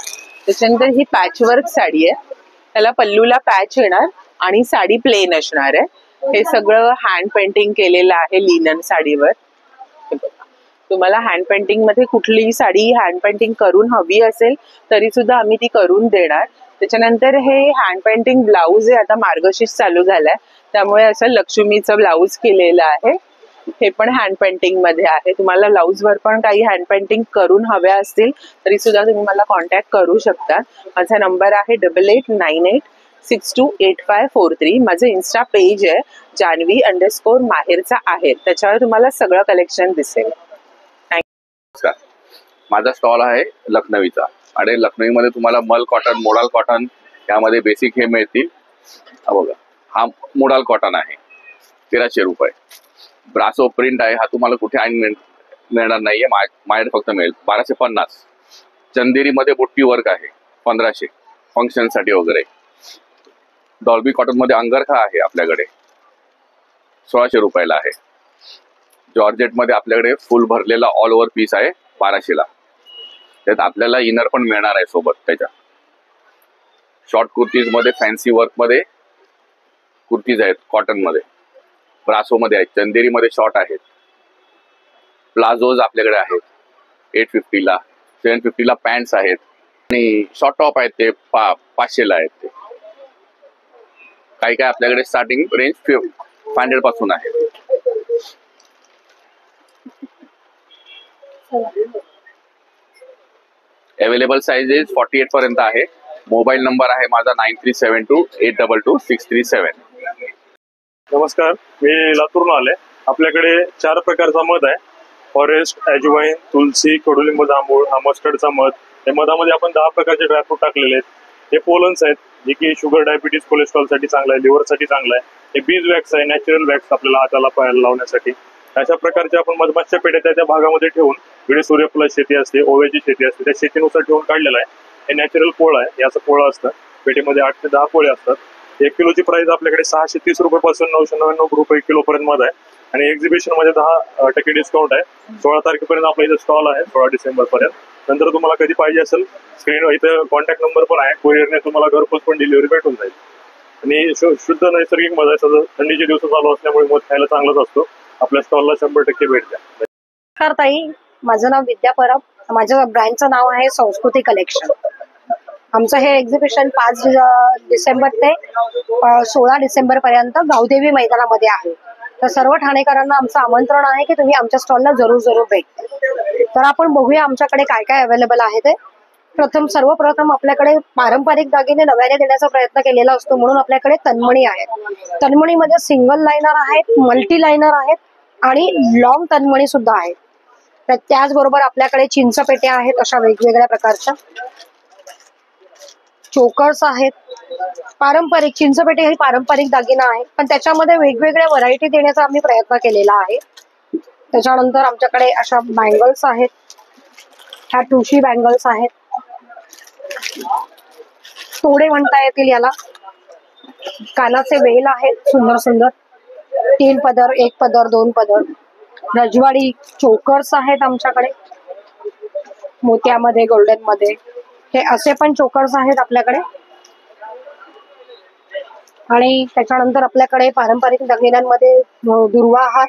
त्याच्यानंतर ही पॅचवर्क साडी आहे, त्याला पल्लूला पॅच येणार आणि साडी प्लेन असणार आहे. हे सगळं हँड पेंटिंग केलेलं आहे लिनन साडीवर. हे बघा, तुम्हाला हँड पेंटिंग मध्ये कुठलीही साडी हँड पेंटिंग करून हवी असेल तरी सुद्धा आम्ही ती करून देणार. त्याच्यानंतर हे हँड पेंटिंग ब्लाऊज आहे, आता मार्गशीर्ष चालू झालाय त्यामुळे असं लक्ष्मीचं ब्लाऊज केलेलं आहे. हे पण हँड पेंटिंग मध्ये आहे. तुम्हाला ब्लाऊज वर पण काही हँड पेंटिंग करून हव्या असतील तरी सुद्धा तुम्ही मला कॉन्टॅक्ट करू शकता. माझा नंबर आहे 8898628543. माझं इन्स्टा पेज आहे जानवी_माहेरचा आहे, त्याच्यावर तुम्हाला सगळं कलेक्शन दिसेल. नमस्कार, माझा स्टॉल आहे लखनवीचा आणि लखनवीमध्ये तुम्हाला मल कॉटन, मोडाल कॉटन यामध्ये बेसिक हे मिळतील. हा बघा, हा मोडाल कॉटन आहे 1300 रुपये. ब्रासो प्रिंट आहे, हा तुम्हाला कुठे मिळणार नाहीये, माझ्याकडे फक्त मिळेल 1250. चंदेरीमध्ये बुट्टी वर्क आहे 1500 फंक्शन साठी वगैरे. डॉल्बी कॉटन मध्ये अंगरखा आहे आपल्याकडे 1600 रुपयाला आहे. जॉर्जेट मध्ये आपल्याकडे फुल भरलेला ऑल ओव्हर पीस आहे 1200ला. त्यात आपल्याला इनर पण मिळणार आहे सोबत. त्याच्या शॉर्ट कुर्तीज मध्ये फॅन्सी वर्क मध्ये कुर्तीज आहेत कॉटन मध्ये, ब्रासो मध्ये आहेत, चंदेरी मध्ये शॉर्ट आहेत, प्लाझोज आपल्याकडे आहेत 850ला, 750ला पॅन्ट्स आहेत आणि शॉर्ट टॉप आहेत ते 500ला आहेत. ते काही काय आपल्याकडे स्टार्टिंग रेंज 500 पासून आहे. अवेलेबल साइजेस 48 पर्यंत आहे. मोबाईल नंबर आहे माझा 9372822637. नमस्कार, मी लातूरून आले. आपल्याकडे 4 प्रकारचा मध आहे, फॉरेस्ट, ॲजवाईन, तुलसी, कडुलिंब, जांभूळ, हा मस्टर्डचा मध. या मधामध्ये आपण 10 प्रकारचे ड्रायफ्रूट टाकलेले आहेत. हे पोलन्स आहेत जे की शुगर, डायबिटीज, कोलेस्ट्रॉल साठी चांगलं आहे, लिव्हर साठी चांगलं आहे. हे बीज वॅक्स आहे, नॅचरल वॅक्स आपल्याला हाताला पायाला लावण्यासाठी. अशा प्रकारचे आपण मधमाशा पेट्या त्या भागामध्ये ठेवून, इकडे सूर्यफुलाची शेती असते, ओव्याची शेती असते, त्या शेतीनुसार ठेवून काढलेला आहे. हे नॅचरल पोळं आहे, याचं पोळं असतं. पेटीमध्ये 8 ते 10 पोळे असतात. 1 किलोची प्राइस आपल्याकडे 630 रुपयापासून 999 रुपये किलो पर्यंत मध आहे. आणि एक्झिबिशन मध्ये 10% डिस्काउंट आहे. 16 तारखेपर्यंत आपला इथं स्टॉल आहे, 16 डिसेंबर पर्यंत. नंतर तुम्हाला कधी पाहिजे असेल स्क्रीनवर इथं कॉन्टॅक्ट नंबर पण आहे, कुरिअरने तुम्हाला घरपोच पण डिलिव्हरी भेटून जाईल. आणि शुद्ध नैसर्गिक मध आहे. सध्या थंडीचे दिवस चालू असल्यामुळे मध खायला चांगलाच असतो. आपल्या स्टॉलला 100% भेट द्या. नमस्कार ताई, माझं नाव विद्या परब. माझ्या ब्रँडचं नाव आहे संस्कृती कलेक्शन. आमचं हे एक्झिबिशन 5 डिसेंबर ते 16 डिसेंबर पर्यंत गावदेवी मैदानामध्ये आहे. तर सर्व ठाणेकरांना आमचं आमंत्रण आहे की तुम्ही आमच्या स्टॉलला जरूर भेट द्या. तर आपण बघूया आमच्याकडे काय काय अवेलेबल आहे ते. सर्वप्रथम आपल्याकडे पारंपरिक दागिने नव्याने देण्याचा प्रयत्न केलेला असतो, म्हणून आपल्याकडे तन्मणी आहेत. तन्मणीमध्ये सिंगल लायनर आहेत, मल्टी लायनर आहेत आणि लॉंग तन्मणी सुद्धा आहेत. तर त्याचबरोबर आपल्याकडे चिंचपेट्या आहेत अशा वेगवेगळ्या प्रकारच्या. चोकर्स आहेत. पारंपरिक चिंचपेटे ही पारंपरिक दागिना आहे, पण त्याच्यामध्ये वेगवेगळ्या व्हरायटी देण्याचा आम्ही प्रयत्न केलेला आहे. त्याच्यानंतर आमच्याकडे अशा बँगल्स आहेत, ह्या टुशी बँगल्स आहेत, तोडे म्हणता येतील याला. कानाचे वेल आहेत सुंदर सुंदर, 3 पदर, 1 पदर, 2 पदर. रजवाडी चोकर्स आहेत आमच्याकडे, मोत्यामध्ये, गोल्डन मध्ये. हे असे पण चोकर्स आहेत आपल्याकडे. आणि त्याच्यानंतर आपल्याकडे पारंपरिक दागिन्यांमध्ये दुर्वा हार,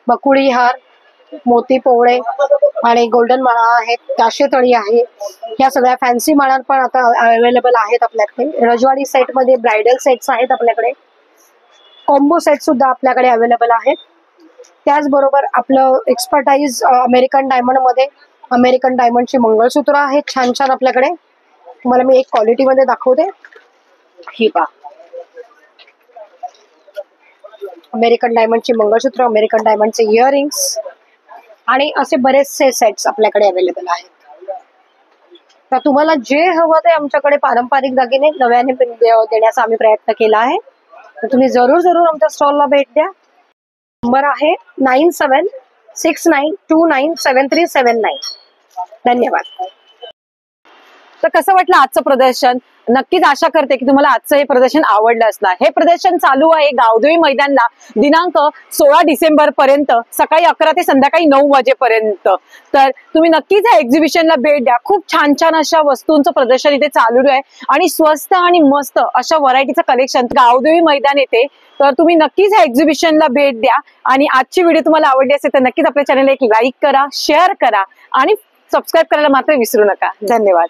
बकुळी हार, मोती पोवळे आणि गोल्डन माळा आहेत, काशेतळी आहे. ह्या सगळ्या फॅन्सी माळा पण आता अवेलेबल आहेत आपल्याकडे. रजवाडी सेट मध्ये ब्रायडल सेट्स आहेत आपल्याकडे. कॉम्बो सेट सुद्धा आपल्याकडे अवेलेबल आहेत. त्याचबरोबर आपलं एक्सपर्टाईज अमेरिकन डायमंड मध्ये, अमेरिकन डायमंडची मंगळसूत्र आहेत छान छान आपल्याकडे. तुम्हाला मी एक क्वालिटी मध्ये दाखवते. ही पहा, अमेरिकन डायमंडची मंगळसूत्र, अमेरिकन डायमंडचे इयरिंग्स आणि असे बरेचसे सेट्स आपल्याकडे अवेलेबल आहेत. तर तुम्हाला जे हवं ते आमच्याकडे पारंपरिक दागिने नव्याने देण्याचा आम्ही प्रयत्न केला आहे. तर तुम्ही जरूर जरूर आमच्या स्टॉलला भेट द्या. नंबर आहे 9769297379. धन्यवाद. तर कसं वाटलं आजचं प्रदर्शन? नक्कीच आशा करते की तुम्हाला आजचं हे प्रदर्शन आवडलं असणार. हे प्रदर्शन चालू आहे गावदेवी मैदानला दिनांक 16 डिसेंबर पर्यंत, सकाळी 11 ते संध्याकाळी 9 वाजेपर्यंत. तर तुम्ही नक्कीच या एक्झिबिशनला भेट द्या. खूप छान छान अशा वस्तूंचं प्रदर्शन इथे चालू आहे आणि स्वस्त आणि मस्त अशा व्हरायटीचं कलेक्शन गावदेवी मैदान येते. तर तुम्ही नक्कीच या एक्झिबिशनला भेट द्या. आणि आजची व्हिडिओ तुम्हाला आवडली असेल तर नक्कीच आपल्या चॅनलला एक लाईक करा, शेअर करा आणि सबस्क्राईब करायला मात्र विसरू नका. धन्यवाद.